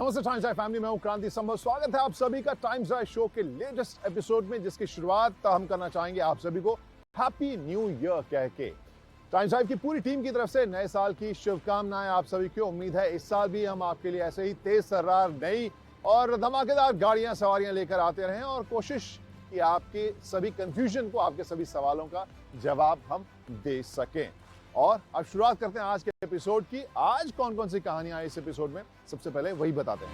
नमस्ते times I family, मैं हूं क्रांति संभव। स्वागत है आप सभी का टाइम्स आई शो के लेटेस्ट एपिसोड में, जिसकी शुरुआत हम करना चाहेंगे आप सभी को हैप्पी न्यू ईयर कह के। टाइम्स आई की पूरी टीम की तरफ से नए साल की शुभकामनाएं आप सभी को। उम्मीद है इस साल भी हम आपके लिए ऐसे ही तेज तर्रार नई और धमाकेदार गाड़ियां सवारियां लेकर आते रहें और कोशिश कि आपके सभी कंफ्यूजन को, आपके सभी सवालों का जवाब हम दे सकें। और अब शुरुआत करते हैं आज के एपिसोड की। आज कौन कौन सी कहानियां आई इस एपिसोड में, सबसे पहले वही बताते हैं।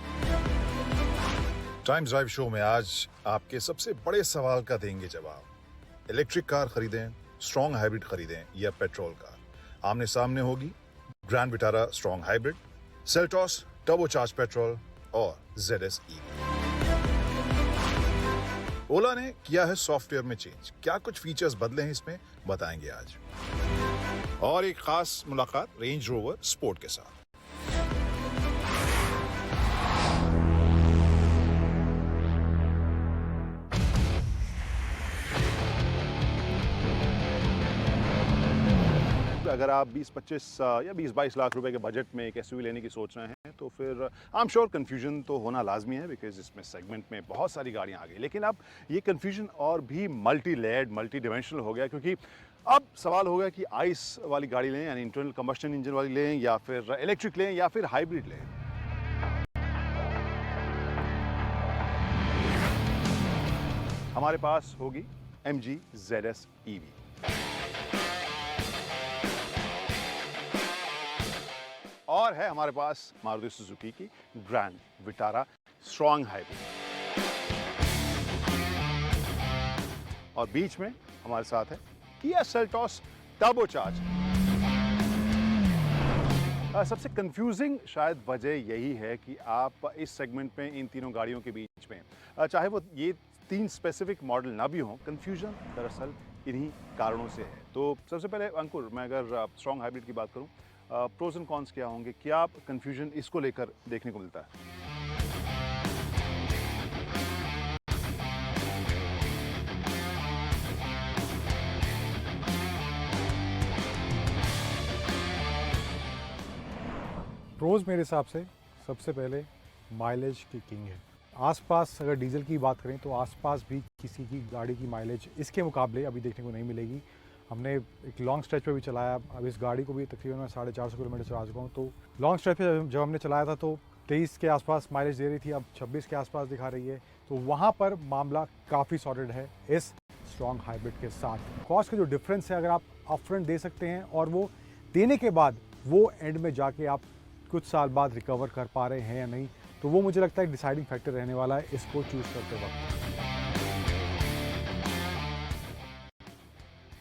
टाइम्स ड्राइव शो में आज आपके सबसे बड़े सवाल का देंगे जवाब। इलेक्ट्रिक कार खरीदें, स्ट्रॉन्ग हाइब्रिड खरीदें या पेट्रोल कार? आमने सामने होगी grand Vitara strong hybrid, Seltos turbocharge petrol और ZS EV। ओला ने किया है सॉफ्टवेयर में चेंज। क्या कुछ फीचर्स बदले हैं इसमें, बताएंगे आज। और एक खास मुलाकात रेंज रोवर स्पोर्ट के साथ। अगर आप 20-25 या 20-22 लाख रुपए के बजट में एक एसयूवी लेने की सोच रहे हैं तो फिर आई एम श्योर कन्फ्यूजन तो होना लाजमी है, बिकॉज इसमें सेगमेंट में बहुत सारी गाड़ियां आ गई। लेकिन अब ये कन्फ्यूजन और भी मल्टी लेयर्ड, मल्टी डिमेंशनल हो गया, क्योंकि अब सवाल हो गया कि आइस वाली गाड़ी लें, यानी इंटरनल कंबस्शन इंजन वाली लें, या फिर इलेक्ट्रिक लें, या फिर हाइब्रिड लें। हमारे पास होगी MG ZS EV। और है हमारे पास मारुति सुजुकी की ग्रैंड विटारा स्ट्रॉन्ग हाइब्रिड। और बीच में हमारे साथ है किया सेल्टॉस टर्बोचार्ज। सबसे कंफ्यूजिंग शायद वजह यही है कि आप इस सेगमेंट में इन तीनों गाड़ियों के बीच में, चाहे वो ये 3 स्पेसिफिक मॉडल ना भी हों, कंफ्यूजन दरअसल इन्हीं कारणों से है। तो सबसे पहले अंकुर, मैं अगर स्ट्रॉन्ग हाइब्रिड की बात करूं, प्रोज एंड कॉन्स क्या होंगे? क्या कंफ्यूजन इसको लेकर देखने को मिलता है? प्रोज मेरे हिसाब से सबसे पहले माइलेज की किंग है। आसपास अगर डीजल की बात करें तो आसपास भी किसी की गाड़ी की माइलेज इसके मुकाबले अभी देखने को नहीं मिलेगी। हमने एक लॉन्ग स्ट्रेच पे भी चलाया, अब इस गाड़ी को भी तकरीबन मैं 450 किलोमीटर चला चुका हूँ। तो लॉन्ग स्ट्रेच पे जब हमने चलाया था तो 23 के आसपास माइलेज दे रही थी, अब 26 के आसपास दिखा रही है। तो वहाँ पर मामला काफ़ी सॉलिड है इस स्ट्रॉन्ग हाइब्रिड के साथ। कॉस्ट का जो डिफरेंस है, अगर आप अपफ्रंट दे सकते हैं और वो देने के बाद वो एंड में जाके आप कुछ साल बाद रिकवर कर पा रहे हैं या नहीं, तो वो मुझे लगता है डिसाइडिंग फैक्टर रहने वाला है इसको चूज करते वक्त।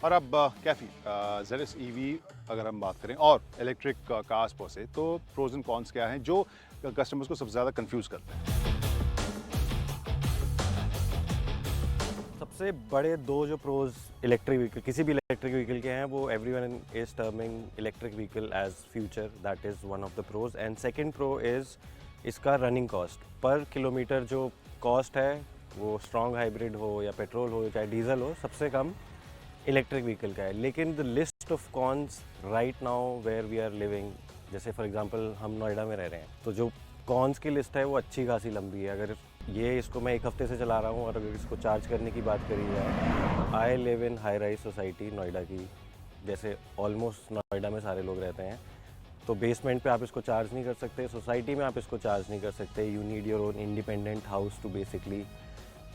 और अब कैफी ZS EV अगर हम बात करें और इलेक्ट्रिक कार्स पर से, तो प्रोज एंड कॉन्स क्या हैं जो कस्टमर्स को सबसे ज़्यादा कंफ्यूज करते हैं? सबसे बड़े दो जो प्रोज इलेक्ट्रिक व्हीकल, किसी भी इलेक्ट्रिक व्हीकल के हैं, वो everyone is terming electric vehicle as future. That is one of the pros. And second pro is इसका रनिंग कॉस्ट। पर किलोमीटर जो कॉस्ट है, वो स्ट्रॉन्ग हाइब्रिड हो या पेट्रोल हो चाहे डीजल हो, सबसे कम इलेक्ट्रिक व्हीकल का है। लेकिन the list of cons right now where we are living, जैसे फॉर एग्जांपल हम नोएडा में रह रहे हैं, तो जो कॉन्स की लिस्ट है वो अच्छी खासी लंबी है। अगर इसको मैं 1 हफ्ते से चला रहा हूँ और अगर इसको चार्ज करने की बात करी जाए, I live in high rise society Noida की, जैसे ऑलमोस्ट नोएडा में सारे लोग रहते हैं। तो बेसमेंट पे आप इसको चार्ज नहीं कर सकते, सोसाइटी में आप इसको चार्ज नहीं कर सकते। You need your own independent house to basically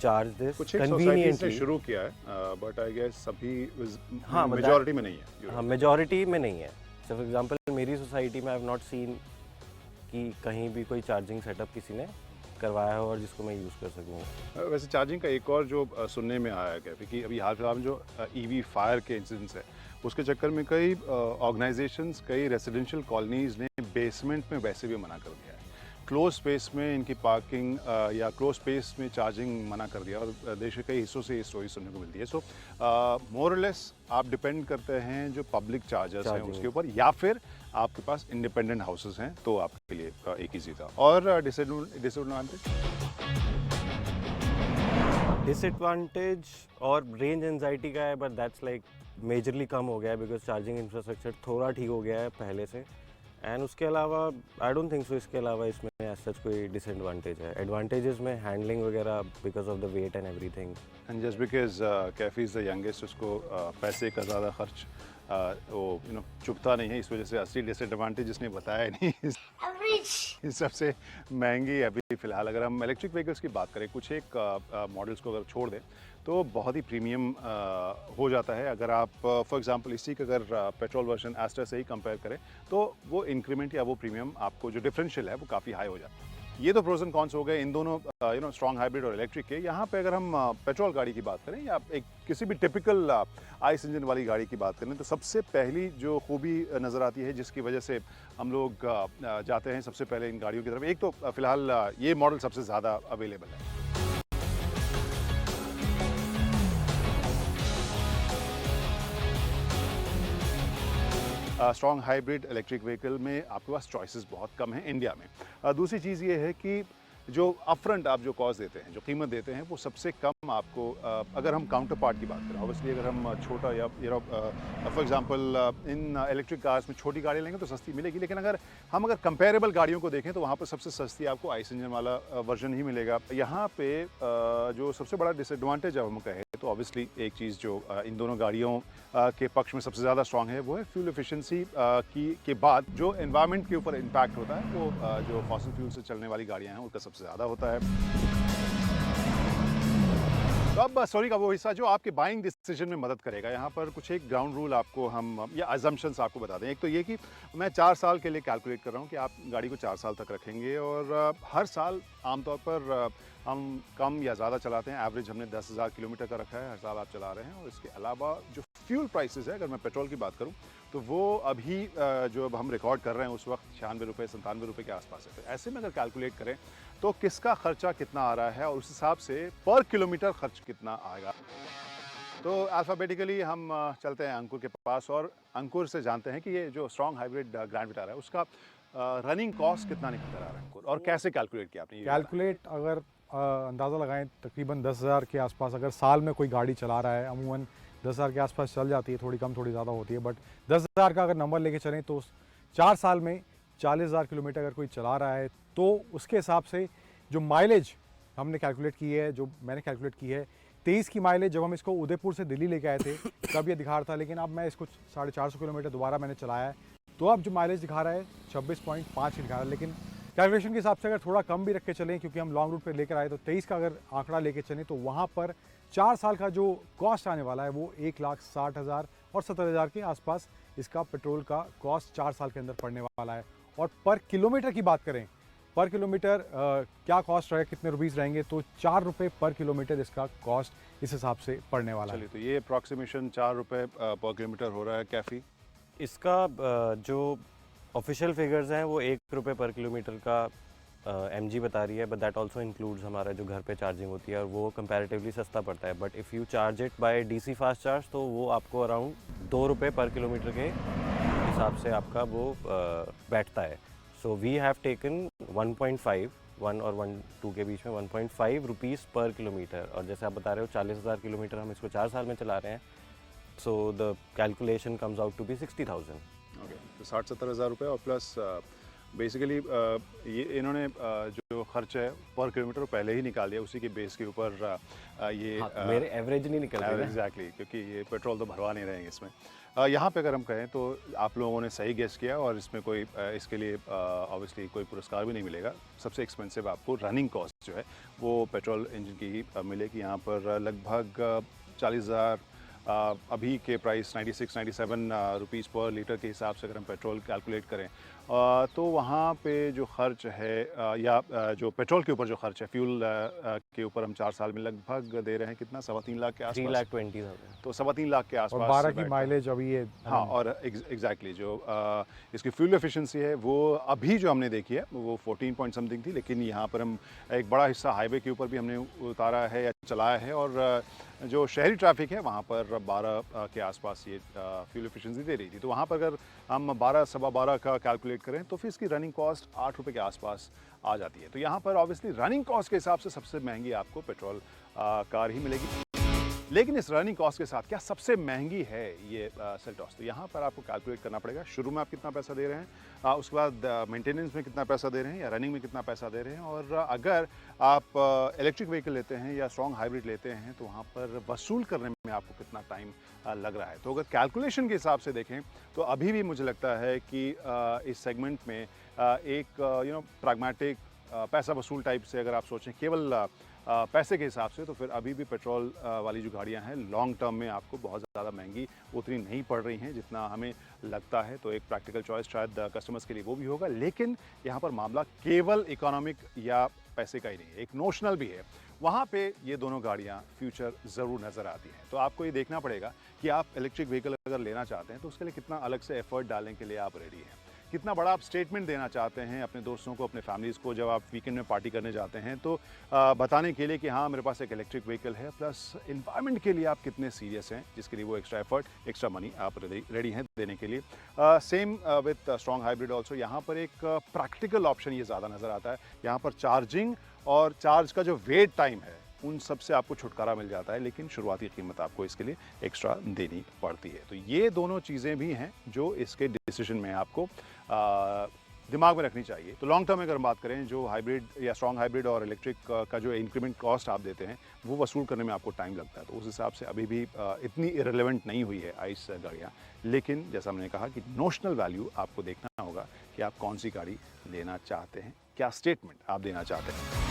charge this conveniently. शुरू किया है, बट आई गेस सभी मेजॉरिटी में नहीं है। हाँ, मेजॉरिटी में नहीं है। फॉर एग्जांपल मेरी सोसाइटी में आई हैव नॉट सीन कि कहीं भी कोई चार्जिंग सेटअप किसी ने करवाया हो और जिसको मैं यूज़ कर सकूँ। वैसे चार्जिंग का एक और जो सुनने में आया है कि अभी हाल फिलहाल में जो EV फायर के इंसिडेंट्स है, उसके चक्कर में कई ऑर्गेनाइजेशंस, कई रेजिडेंशियल कॉलोनीज़ ने बेसमेंट में वैसे भी मना कर दिया है। क्लोज स्पेस में इनकी पार्किंग या क्लोज स्पेस में चार्जिंग मना कर दिया, और देश के कई हिस्सों से ये स्टोरी सुनने को मिलती है। सो मोर और लेस आप डिपेंड करते हैं जो पब्लिक चार्जर्स हैं उसके ऊपर, या फिर आपके पास इंडिपेंडेंट हाउसेस हैं, तो आपके लिए एक ही चीज़ था। और डिसएडवांटेज और रेंज एंजाइटी का है, बट दैट्स लाइक मेजरली कम हो गया है बिकॉज चार्जिंग इंफ्रास्ट्रक्चर थोड़ा ठीक हो गया है पहले से। एंड उसके अलावा आई डोंट थिंक सो इसके अलावा इसमें सच कोई डिसएडवांटेज है। एडवांटेजेस में हैंडलिंग वगैरह because of the weight and everything. And just because Kaifi is the youngest, उसको पैसे का ज़्यादा खर्च वो चुभता नहीं है, इस वजह से असली डिसएडवांटेज इसने बताया नहीं। इस सबसे महंगी अभी फ़िलहाल अगर हम इलेक्ट्रिक व्हीकल्स की बात करें, कुछ एक मॉडल्स को अगर छोड़ दें तो बहुत ही प्रीमियम हो जाता है। अगर आप फॉर एग्जांपल इसी का अगर पेट्रोल वर्जन एस्ट्रा से ही कंपेयर करें तो वो इंक्रीमेंट या वो प्रीमियम आपको जो डिफरेंशियल है वो काफ़ी हाई हो जाता है। ये तो प्रोज एंड कॉन्स हो गए इन दोनों स्ट्रॉन्ग हाइब्रिड और इलेक्ट्रिक के। यहाँ पे अगर हम पेट्रोल गाड़ी की बात करें या एक किसी भी टिपिकल आइस इंजन वाली गाड़ी की बात करें तो सबसे पहली जो खूबी नज़र आती है जिसकी वजह से हम लोग जाते हैं सबसे पहले इन गाड़ियों की तरफ, एक तो फ़िलहाल ये मॉडल सबसे ज़्यादा अवेलेबल है। स्ट्रॉन्ग हाइब्रिड इलेक्ट्रिक व्हीकल में आपके पास चॉइसेस बहुत कम हैं इंडिया में। दूसरी चीज़ ये है कि जो अपफ्रंट आप जो कॉस्ट देते हैं, जो कीमत देते हैं, वो सबसे कम आपको अगर हम काउंटर पार्ट की बात करें, ऑब्वियसली अगर हम छोटा या for example in electric cars में छोटी गाड़ी लेंगे तो सस्ती मिलेगी, लेकिन अगर हम कंपेरेबल गाड़ियों को देखें तो वहाँ पर सबसे सस्ती आपको आइस इंजन वाला वर्जन ही मिलेगा। यहाँ पे जो सबसे बड़ा डिसएडवांटेज है हम कहें तो ऑब्वियसली एक चीज़ जो इन दोनों गाड़ियों के पक्ष में सबसे ज़्यादा स्ट्रॉन्ग है वो है फ्यूल एफिशिएंसी के बाद जो एनवायरनमेंट के ऊपर इम्पैक्ट होता है वो जो फॉसिल फ्यूल से चलने वाली गाड़ियाँ हैं उनका सबसे ज़्यादा होता है। तो अब स्टोरी का वो हिस्सा जो आपके बाइंग डिसीजन में मदद करेगा, यहाँ पर कुछ एक ग्राउंड रूल आपको हम या अजम्पशंस आपको बता दें। एक तो ये कि मैं 4 साल के लिए कैलकुलेट कर रहा हूँ कि आप गाड़ी को 4 साल तक रखेंगे और हर साल आमतौर पर हम कम या ज़्यादा चलाते हैं। एवरेज हमने 10,000 किलोमीटर का रखा है, हर साल आप चला रहे हैं। और इसके अलावा जो फ्यूल प्राइसेस है, अगर मैं पेट्रोल की बात करूं तो वो अभी जो अब हम रिकॉर्ड कर रहे हैं उस वक्त 96 रुपये 97 रुपये के आसपास है। तो ऐसे में अगर कैलकुलेट करें तो किसका खर्चा कितना आ रहा है और उस हिसाब से पर किलोमीटर खर्च कितना आएगा। तो अल्फ़ाबेटिकली हम चलते हैं अंकुर के पास और अंकुर से जानते हैं कि ये जो स्ट्रॉन्ग हाइब्रिड ग्रैंड विटारा है उसका रनिंग कॉस्ट कितना निकल कर आ रहा है अंकुर, और कैसे कैलकुलेट किया आपने? कैलकुलेट अगर अंदाज़ा लगाएं तकरीबन 10,000 के आसपास अगर साल में कोई गाड़ी चला रहा है, अमूमन 10,000 के आसपास चल जाती है, थोड़ी कम थोड़ी ज़्यादा होती है, बट 10,000 का अगर नंबर लेके चलें तो 4 साल में 40,000 किलोमीटर अगर कोई चला रहा है तो उसके हिसाब से जो माइलेज हमने कैलकुलेट की है, जो मैंने कैलकुलेट की है 23 की माइलेज जब हम इसको उदयपुर से दिल्ली लेके आए थे तब ये दिखा रहा था, लेकिन अब मैं इसको 450 किलोमीटर दोबारा मैंने चलाया है तो अब जो माइलेज दिखा रहा है 26.5 दिखा रहा है। लेकिन कैलकुलेशन के हिसाब से अगर थोड़ा कम भी रख के चलें, क्योंकि हम लॉन्ग रूट पे लेकर आए तो 23 का अगर आंकड़ा लेके चलें तो वहाँ पर 4 साल का जो कॉस्ट आने वाला है वो 1,60,000 और 70,000 के आसपास इसका पेट्रोल का कॉस्ट 4 साल के अंदर पड़ने वाला है। और पर किलोमीटर की बात करें, पर किलोमीटर क्या कॉस्ट रहेगा, कितने रुपीज़ रहेंगे, तो 4 रुपये पर किलोमीटर इसका कॉस्ट इस हिसाब से पड़ने वाला है। चलिए, तो ये अप्रॉक्सीमेशन 4 रुपये पर किलोमीटर हो रहा है कैफ़ी। इसका जो ऑफिशियल फिगर्स हैं वो 1 रुपये पर किलोमीटर का MG बता रही है, बट दैट आल्सो इंक्लूड्स हमारा जो घर पे चार्जिंग होती है और वो कंपैरेटिवली सस्ता पड़ता है। But if you charge it by DC fast charge तो वो आपको अराउंड 2 रुपये पर किलोमीटर के हिसाब से आपका वो बैठता है। सो वी हैव टेकन 1 और 1.2 के बीच में 1.5 रुपीज़ पर किलोमीटर, और जैसे आप बता रहे हो 40,000 किलोमीटर हम इसको 4 साल में चला रहे हैं, so the calculation comes out to be 60,000। Okay, तो 60-70 हज़ार रुपये और प्लस बेसिकली ये इन्होंने जो खर्च है पर किलोमीटर पहले ही निकाल दिया, उसी के बेस के ऊपर ये हाँ, मेरे एवरेज नहीं निकल रहे। एग्जैक्टली, क्योंकि ये पेट्रोल तो भरवा नहीं रहेंगे इसमें। यहाँ पे अगर हम कहें तो आप लोगों ने सही गेस किया और इसमें कोई इसके लिए ऑब्वियसली कोई पुरस्कार भी नहीं मिलेगा। सबसे एक्सपेंसिव आपको रनिंग कॉस्ट जो है वो पेट्रोल इंजन की ही मिलेगी। यहाँ पर लगभग 40,000 अभी के प्राइस 96-97 रुपीज़ पर लीटर के हिसाब से अगर हम पेट्रोल कैलकुलेट करें तो वहाँ पे जो खर्च है या जो पेट्रोल के ऊपर जो खर्च है फ्यूल के ऊपर हम 4 साल में लगभग दे रहे हैं कितना, 3.25 लाख के आसपास। 3,20,000। तो 3.25 लाख के आसपास। 12 की माइलेज अभी ये। हाँ, और एग्जैक्टली जो इसकी फ्यूल एफिशिएंसी है वो अभी जो हमने देखी है वो 14 पॉइंट समथिंग थी, लेकिन यहाँ पर हम एक बड़ा हिस्सा हाईवे के ऊपर भी हमने उतारा है या चलाया है और जो शहरी ट्रैफिक है वहाँ पर 12 के आसपास ये फ्यूल एफिशिएंसी दे रही थी। तो वहाँ पर अगर हम 12 सवा 12 का कैलकुलेट करें तो फिर इसकी रनिंग कॉस्ट 8 रुपये के आसपास आ जाती है। तो यहाँ पर ऑब्वियसली रनिंग कॉस्ट के हिसाब से सबसे महंगी आपको पेट्रोल कार ही मिलेगी। लेकिन इस रनिंग कॉस्ट के साथ क्या सबसे महंगी है ये सेल्टॉस? तो यहाँ पर आपको कैलकुलेट करना पड़ेगा शुरू में आप कितना पैसा दे रहे हैं, उसके बाद मेंटेनेंस में कितना पैसा दे रहे हैं या रनिंग में कितना पैसा दे रहे हैं, और अगर आप इलेक्ट्रिक व्हीकल लेते हैं या स्ट्रॉन्ग हाइब्रिड लेते हैं तो वहाँ पर वसूल करने में आपको कितना टाइम लग रहा है। तो अगर कैलकुलेशन के हिसाब से देखें तो अभी भी मुझे लगता है कि इस सेगमेंट में एक प्रैग्मेटिक पैसा वसूल टाइप से अगर आप सोचें केवल पैसे के हिसाब से, तो फिर अभी भी पेट्रोल वाली जो गाड़ियां हैं लॉन्ग टर्म में आपको बहुत ज़्यादा महंगी उतनी नहीं पड़ रही हैं जितना हमें लगता है। तो एक प्रैक्टिकल चॉइस शायद कस्टमर्स के लिए वो भी होगा, लेकिन यहाँ पर मामला केवल इकोनॉमिक या पैसे का ही नहीं है, एक नोशनल भी है। वहाँ पे ये दोनों गाड़ियाँ फ्यूचर ज़रूर नज़र आती हैं। तो आपको ये देखना पड़ेगा कि आप इलेक्ट्रिक व्हीकल अगर लेना चाहते हैं तो उसके लिए कितना अलग से एफर्ट डालने के लिए आप रेडी हैं, कितना बड़ा आप स्टेटमेंट देना चाहते हैं अपने दोस्तों को, अपने फैमिलीज़ को, जब आप वीकेंड में पार्टी करने जाते हैं तो बताने के लिए कि हाँ मेरे पास एक इलेक्ट्रिक व्हीकल है, प्लस इन्वायरमेंट के लिए आप कितने सीरियस हैं, जिसके लिए वो एक्स्ट्रा एफर्ट, एक्स्ट्रा मनी आप रेडी हैं देने के लिए। Same with strong hybrid also, यहाँ पर एक प्रैक्टिकल ऑप्शन ये ज़्यादा नज़र आता है। यहाँ पर चार्जिंग और चार्ज का जो वेट टाइम है उन सब से आपको छुटकारा मिल जाता है, लेकिन शुरुआती कीमत आपको इसके लिए एक्स्ट्रा देनी पड़ती है। तो ये दोनों चीज़ें भी हैं जो इसके डिसीजन में आपको दिमाग में रखनी चाहिए। तो लॉन्ग टर्म में अगर हम बात करें, जो हाइब्रिड या स्ट्रॉन्ग हाइब्रिड और इलेक्ट्रिक का जो इंक्रीमेंट कॉस्ट आप देते हैं वो वसूल करने में आपको टाइम लगता है। तो उस हिसाब से अभी भी इतनी इरेलेवेंट नहीं हुई है आइस गाड़ियाँ, लेकिन जैसा मैंने कहा कि नोशनल वैल्यू आपको देखना होगा कि आप कौन सी गाड़ी लेना चाहते हैं, क्या स्टेटमेंट आप देना चाहते हैं।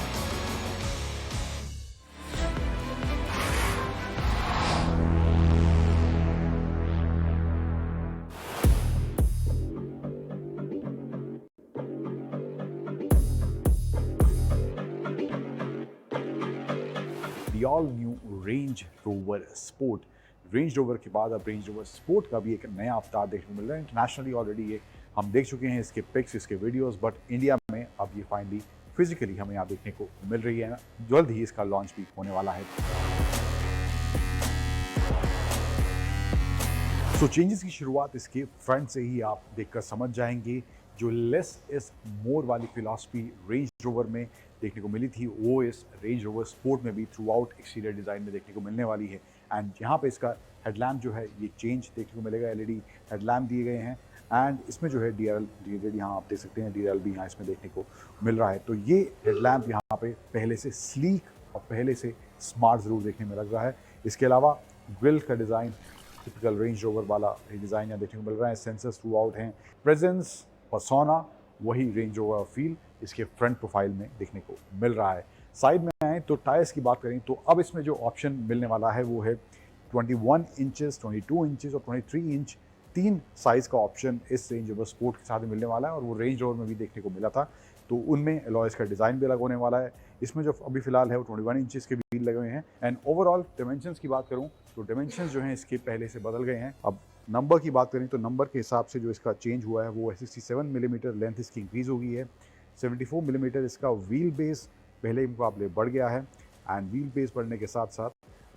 The all new range rover sport. Range rover के बाद अब रेंज रोवर स्पोर्ट का भी एक नया अवतार देखने को मिल रहा है। इंटरनेशनली ऑलरेडी ये हम देख चुके हैं इसके पिक्स, इसके वीडियोस, बट इंडिया में अब ये फाइनली फिजिकली हमें यहाँ देखने को मिल रही है। जल्द ही इसका लॉन्च भी होने वाला है। सो चेंजेस की शुरुआत इसके फ्रंट से ही आप देखकर समझ जाएंगे। जो लेस इज मोर वाली फिलॉसफी रेंज रोवर में देखने को मिली थी वो इस रेंज रोवर स्पोर्ट में भी थ्रू आउट एक्सटीरियर डिज़ाइन में देखने को मिलने वाली है। एंड यहाँ पे इसका हेडलैम्प जो है ये चेंज देखने को मिलेगा, एलईडी हेडलैम्प दिए गए हैं। एंड इसमें जो है DRL यहाँ आप देख सकते हैं, DRL भी यहाँ इसमें देखने को मिल रहा है। तो ये हेडलैम्प यहाँ पे पहले से स्लीक और पहले से स्मार्ट ज़रूर देखने में लग रहा है। इसके अलावा ग्रिल का डिज़ाइन टिपिकल रेंज रोवर वाला डिज़ाइन यहाँ देखने को मिल रहा है। सेंसर्स थ्रू आउट हैं। प्रेजेंस पर्सोना वही रेंज रोवर फील इसके फ्रंट प्रोफाइल में देखने को मिल रहा है। साइड में आए तो टायर्स की बात करें तो अब इसमें जो ऑप्शन मिलने वाला है वो है 21 इंचेस, 22 इंचेस और 23 इंच, 3 साइज़ का ऑप्शन इस रेंज रोवर स्पोर्ट के साथ मिलने वाला है। और वो रेंज रोवर में भी देखने को मिला था, तो उनमें अलॉयस का डिज़ाइन भी अलग होने वाला है। इसमें जो अभी फ़िलहाल है वो 21 इंचेस के व्हील लगे हुए हैं। एंड ओवरऑल डायमेंशंस की बात करूँ तो डायमेंशंस जो हैं इसके पहले से बदल गए हैं। अब नंबर की बात करें तो नंबर के हिसाब से जो इसका चेंज हुआ है वो 67 मिलीमीटर लेंथ इसकी इंक्रीज़ हो गई है। 74 मिलीमीटर इसका व्हील बेस पहले के मुकाबले बढ़ गया है। एंड व्हील बेस बढ़ने के साथ साथ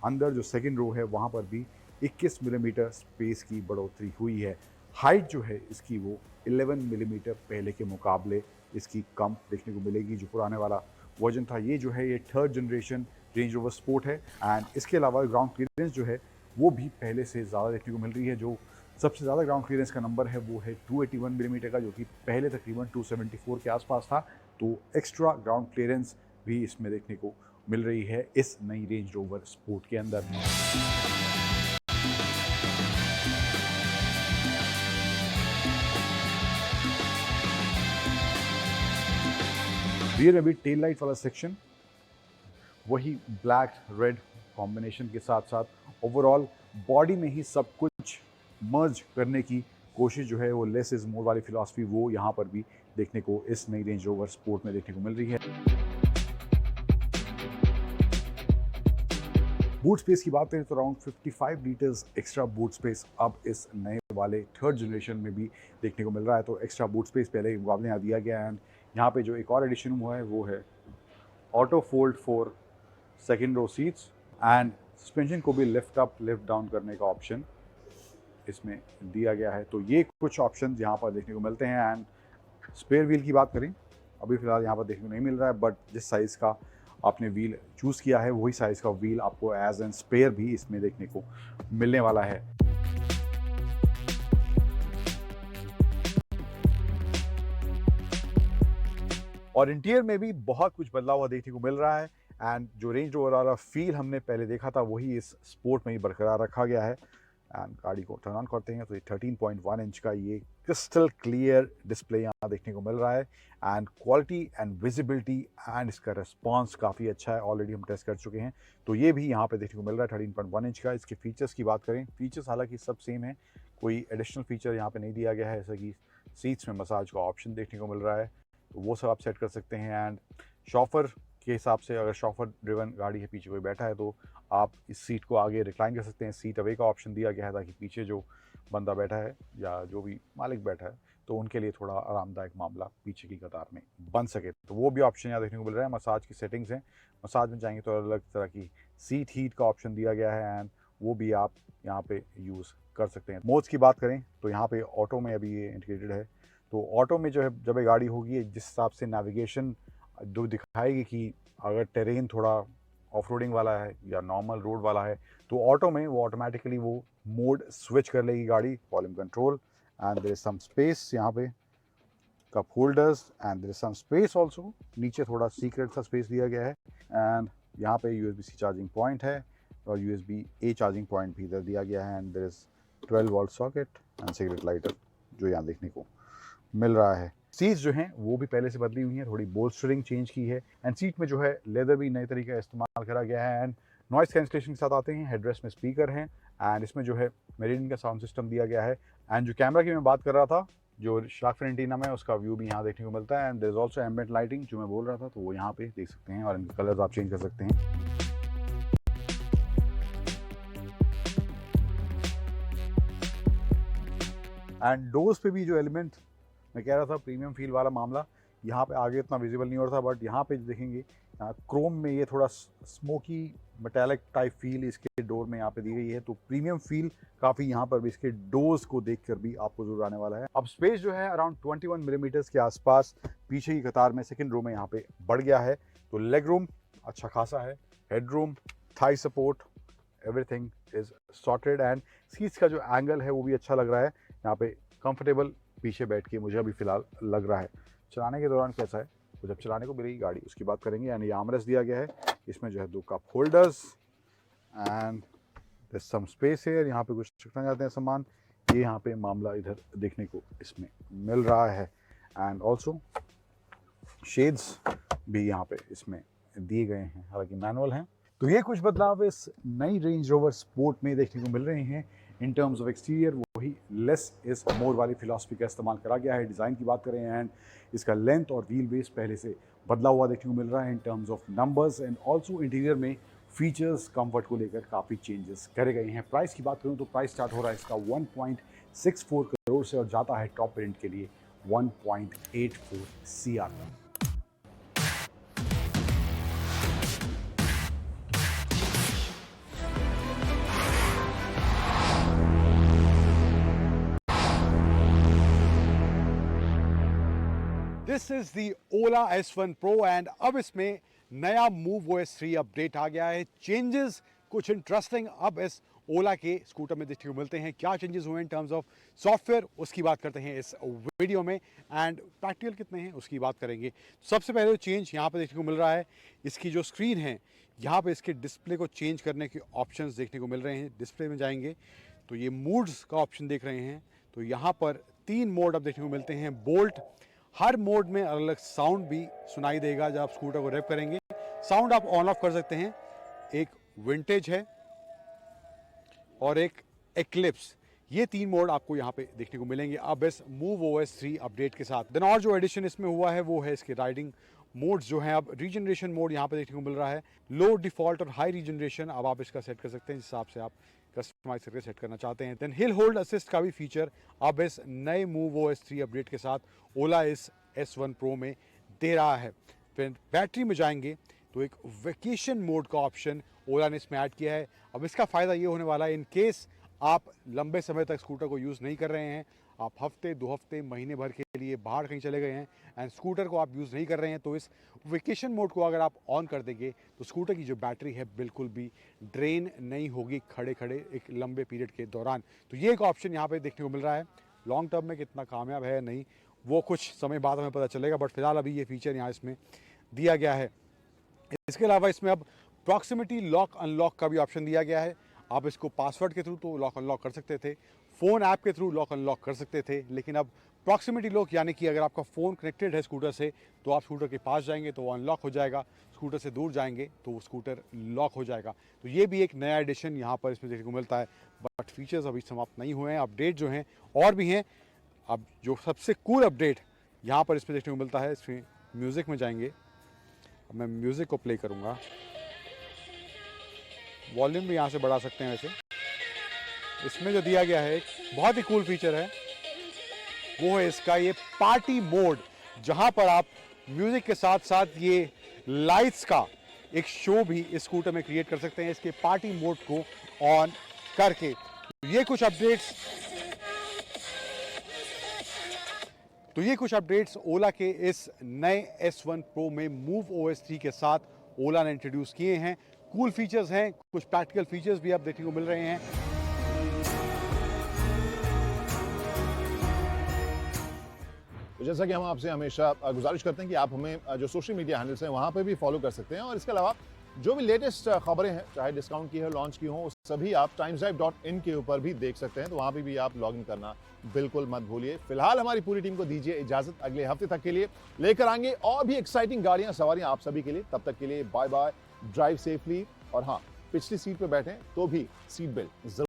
अंदर जो सेकंड रो है वहाँ पर भी 21 मिलीमीटर स्पेस की बढ़ोतरी हुई है। हाइट जो है इसकी वो 11 मिलीमीटर पहले के मुकाबले इसकी कम देखने को मिलेगी। जो पुराने वाला वर्जन था ये जो है ये 3rd generation range rover sport है। एंड इसके अलावा ग्राउंड क्लियरेंस जो है वो भी पहले से ज़्यादा देखने को मिल रही है। जो सबसे ज़्यादा ग्राउंड क्लियरेंस का नंबर है वो है 281 मिलीमीटर का, जो कि पहले तकरीबन 274 के आसपास था। तो एक्स्ट्रा ग्राउंड क्लियरेंस भी इसमें देखने को मिल रही है इस नई रेंज रोवर स्पोर्ट के अंदर। रियर में भी टेल लाइट वाला सेक्शन वही ब्लैक रेड कॉम्बिनेशन के साथ साथ ओवरऑल बॉडी में ही सब कुछ मर्ज करने की कोशिश जो है वो लेस इज मोर वाली फिलॉसफी वो यहाँ पर भी देखने को इस नई रेंज रोवर स्पोर्ट में देखने को मिल रही है। बूट स्पेस की बात करें तो around 55 litres extra boot space अब इस नए वाले 3rd जनरेशन में भी देखने को मिल रहा है। तो एक्स्ट्रा बूट स्पेस पहले के मुकाबले यहाँ दिया गया है। एंड यहाँ पे जो एक और एडिशन हुआ है वो है auto fold for second row seats. And suspension को भी लिफ्ट अप लिफ्ट डाउन करने का ऑप्शन इसमें दिया गया है। तो ये कुछ ऑप्शन यहाँ पर देखने को मिलते हैं। एंड स्पेयर व्हील की बात करें अभी फ़िलहाल यहाँ पर देखने को नहीं मिल रहा है, बट जिस साइज़ का आपने व्हील चूज़ किया है वही साइज़ का व्हील आपको एज एन स्पेयर भी इसमें देखने को मिलने वाला है। और इंटीरियर में भी बहुत कुछ बदला हुआ देखने को मिल रहा है एंड जो रेंज रोवर वाला फील हमने पहले देखा था वही इस स्पोर्ट में ही बरकरार रखा गया है। एंड गाड़ी को टर्न ऑन करते हैं तो ये 13.1 इंच का ये क्रिस्टल क्लियर डिस्प्ले यहाँ देखने को मिल रहा है and quality and visibility and इसका रिस्पांस काफ़ी अच्छा है, ऑलरेडी हम टेस्ट कर चुके हैं तो ये भी यहाँ पे देखने को मिल रहा है 13.1 इंच का। इसके फीचर्स की बात करें, फीचर्स हालांकि सब सेम है, कोई एडिशनल फीचर यहाँ पे नहीं दिया गया है, जैसा कि सीट्स में मसाज का ऑप्शन देखने को मिल रहा है तो वो सब आप सेट कर सकते हैं। एंड शॉफर के हिसाब से अगर शॉफर ड्रिवन गाड़ी है, पीछे कोई बैठा है तो आप इस सीट को आगे रिक्लाइन कर सकते हैं। सीट अवे का ऑप्शन दिया गया है ताकि पीछे जो बंदा बैठा है या जो भी मालिक बैठा है तो उनके लिए थोड़ा आरामदायक मामला पीछे की कतार में बन सके, तो वो भी ऑप्शन यहाँ देखने को मिल रहा है। मसाज की सेटिंग्स हैं, मसाज में जाएंगे तो अलग तरह की सीट हीट का ऑप्शन दिया गया है एंड वो भी आप यहाँ पे यूज़ कर सकते हैं। मोड्स की बात करें तो यहाँ पे ऑटो में अभी ये इंटीग्रेटेड है, तो ऑटो में जो है जब ये गाड़ी होगी जिस हिसाब से नेविगेशन जो दिखाएगी कि अगर टेरेन थोड़ा ऑफ रोडिंग वाला है या नॉर्मल रोड वाला है तो ऑटो में वो ऑटोमेटिकली वो मोड स्विच कर लेगी गाड़ी। Volume control and there is some space यहाँ पे, cup holders and there is some space also, नीचे थोड़ा सीक्रेट सा स्पेस दिया गया है एंड यहाँ पे USB-C चार्जिंग पॉइंट है और USB-A चार्जिंग पॉइंट भी इधर दिया गया है and there is 12 volt socket and cigarette lighter जो यहाँ देखने को मिल रहा है। सीट्स जो हैं वो भी पहले से बदली हुई हैं, थोड़ी बोल्स्टरिंग चेंज की है एंड सीट में जो है लेदर भी नए तरीके का इस्तेमाल करा गया है एंड नॉइस कैंसलेशन के साथ आते हैं। हेडरेस्ट में स्पीकर हैं एंड इसमें जो है मेरिडियन का साउंड सिस्टम दिया गया है एंड जो कैमरा की मैं बात कर रहा था जो शार्क फिन एंटीना में उसका व्यू भी यहाँ देखने को मिलता है and there is also ambient lighting जो मैं बोल रहा था तो वो यहाँ पे देख सकते हैं और इनके कलर्स आप चेंज कर सकते हैं। एंड डोर्स पे भी जो एलिमेंट मैं कह रहा था प्रीमियम फील वाला मामला यहाँ पे आगे इतना विजिबल नहीं हो रहा था बट यहाँ पे देखेंगे क्रोम में ये थोड़ा स्मोकी मेटालिक टाइप फील इसके डोर में यहाँ पे दी गई है तो प्रीमियम फील काफ़ी यहाँ पर भी इसके डोर्स को देखकर भी आपको जरूर आने वाला है। अब स्पेस जो है अराउंड 21 मिलीमीटर्स के आसपास पीछे की कतार में सेकेंड रो में यहाँ पे बढ़ गया है तो लेग रूम अच्छा खासा है, head room, Thai support, everything is sorted and seats का जो एंगल है वो भी अच्छा लग रहा है, यहाँ पे कंफर्टेबल पीछे बैठ के मुझे अभी फ़िलहाल लग रहा है। चलाने के दौरान कैसा है तो जब चलाने को मिलेगी गाड़ी उसकी बात करेंगे। यानी आर्मरेस्ट दिया गया है, इसमें जो है 2 cup holders and there some space है, यहाँ पे कुछ रखना चाहते हैं सामान, ये यहाँ पे मामला इधर देखने को इसमें मिल रहा है एंड ऑल्सो शेड्स भी यहाँ पे इसमें दिए गए हैं, हालांकि मैनुअल हैं। तो ये कुछ बदलाव इस नई रेंज रोवर स्पोर्ट में देखने को मिल रहे हैं। इन टर्म्स ऑफ एक्सटीरियर वही लेस इज मोर वाली फिलॉसफी का इस्तेमाल करा गया है। डिज़ाइन की बात करें एंड इसका लेंथ और व्हील बेस पहले से बदला हुआ देखने को मिल रहा है in terms of numbers and also interior में फीचर्स कंफर्ट को लेकर काफ़ी चेंजेस करे गए हैं। प्राइस की बात करूं तो प्राइस स्टार्ट हो रहा है इसका 1.64 करोड़ से और जाता है टॉप वेरिएंट के लिए 1.84 CR तक। This is the Ola S1 Pro and अब इसमें नया Move OS 3 अपडेट आ गया है। चेंजेस कुछ इंटरेस्टिंग अब इस ओला के स्कूटर में देखने को मिलते हैं। क्या चेंजेस हुए इन टर्म्स ऑफ सॉफ्टवेयर उसकी बात करते हैं इस वीडियो में एंड प्रैक्टिकल कितने हैं उसकी बात करेंगे। सबसे पहले जो चेंज यहाँ पे देखने को मिल रहा है, इसकी जो स्क्रीन है यहाँ पे इसके डिस्प्ले को चेंज करने के ऑप्शंस देखने को मिल रहे हैं। डिस्प्ले में जाएंगे तो ये मूड्स का ऑप्शन देख रहे हैं, तो यहाँ पर 3 मोड अब देखने को मिलते हैं। बोल्ट, हर मोड में अलग अलग साउंड भी सुनाई देगा जब आप स्कूटर को रेव करेंगे। साउंड आप ऑन ऑफ कर सकते हैं, एक विंटेज है और एक एक्लिप्स, ये 3 मोड आपको यहाँ पे देखने को मिलेंगे अब इस Move OS 3 अपडेट के साथ। देन और जो एडिशन इसमें हुआ है वो है इसके राइडिंग मोड्स जो हैं। अब रीजनरेशन मोड यहाँ पे देखने को मिल रहा है, लो, डिफॉल्ट और हाई रीजनरेशन अब आप इसका सेट कर सकते हैं जिस हिसाब से आप कस्टमाइज करके सेट करना चाहते हैं। देन हिल होल्ड असिस्ट का भी फीचर अब इस नए Move OS 3 अपडेट के साथ ओला इस S1 Pro में दे रहा है। फिर बैटरी में जाएंगे तो एक वेकेशन मोड का ऑप्शन ओला ने इसमें ऐड किया है। अब इसका फ़ायदा ये होने वाला है इन केस आप लंबे समय तक स्कूटर को यूज़ नहीं कर रहे हैं, आप हफ्ते 2 हफ्ते महीने भर के लिए बाहर कहीं चले गए हैं एंड स्कूटर को आप यूज़ नहीं कर रहे हैं, तो इस वेकेशन मोड को अगर आप ऑन कर देंगे तो स्कूटर की जो बैटरी है बिल्कुल भी ड्रेन नहीं होगी खड़े खड़े एक लंबे पीरियड के दौरान। तो ये एक ऑप्शन यहाँ पे देखने को मिल रहा है। लॉन्ग टर्म में कितना कामयाब है नहीं वो कुछ समय बाद हमें पता चलेगा, बट फिलहाल अभी ये फीचर यहाँ इसमें दिया गया है। इसके अलावा इसमें अब प्रॉक्सिमिटी लॉक अनलॉक का भी ऑप्शन दिया गया है। आप इसको पासवर्ड के थ्रू तो लॉक अनलॉक कर सकते थे, फ़ोन ऐप के थ्रू लॉक अनलॉक कर सकते थे, लेकिन अब प्रॉक्सिमिटी लॉक यानी कि अगर आपका फ़ोन कनेक्टेड है स्कूटर से तो आप स्कूटर के पास जाएंगे तो वो अनलॉक हो जाएगा, स्कूटर से दूर जाएंगे तो वो स्कूटर लॉक हो जाएगा। तो ये भी एक नया एडिशन यहाँ पर इसमें देखने को मिलता है, बट फीचर्स अभी समाप्त नहीं हुए हैं, अपडेट जो हैं और भी हैं। अब जो सबसे कूल अपडेट यहाँ पर इसमें देखने को मिलता है, इसमें म्यूज़िक में जाएंगे। अब मैं म्यूज़िक को प्ले करूँगा, वॉल्यूम भी यहाँ से बढ़ा सकते हैं। वैसे इसमें जो दिया गया है एक बहुत ही कूल फीचर है, वो है इसका ये पार्टी मोड, जहाँ पर आप म्यूज़िक के साथ साथ ये लाइट्स का एक शो भी इस स्कूटर में क्रिएट कर सकते हैं इसके पार्टी मोड को ऑन करके। ये कुछ अपडेट्स ओला के इस नए S1 Pro में मूव OS 3 के साथ ओला ने इंट्रोड्यूस किए हैं। कूल फीचर्स हैं, कुछ प्रैक्टिकल फीचर्स भी आप देखने को मिल रहे हैं। तो जैसा कि हम आपसे हमेशा गुजारिश करते हैं कि आप हमें जो सोशल मीडिया हैंडल्स हैं वहाँ पे भी फॉलो कर सकते हैं, और इसके अलावा जो भी लेटेस्ट खबरें हैं, चाहे डिस्काउंट की हो, लॉन्च की हो, सभी आप timesdrive.in के ऊपर भी देख सकते हैं। तो वहाँ पे भी आप लॉग इन करना बिल्कुल मत भूलिए। फिलहाल हमारी पूरी टीम को दीजिए इजाजत, अगले हफ्ते तक के लिए लेकर आएंगे और भी एक्साइटिंग गाड़ियां सवारियां आप सभी के लिए। तब तक के लिए बाय बाय, ड्राइव सेफली, और हाँ, पिछली सीट पे बैठें तो भी सीट बेल्ट जरूर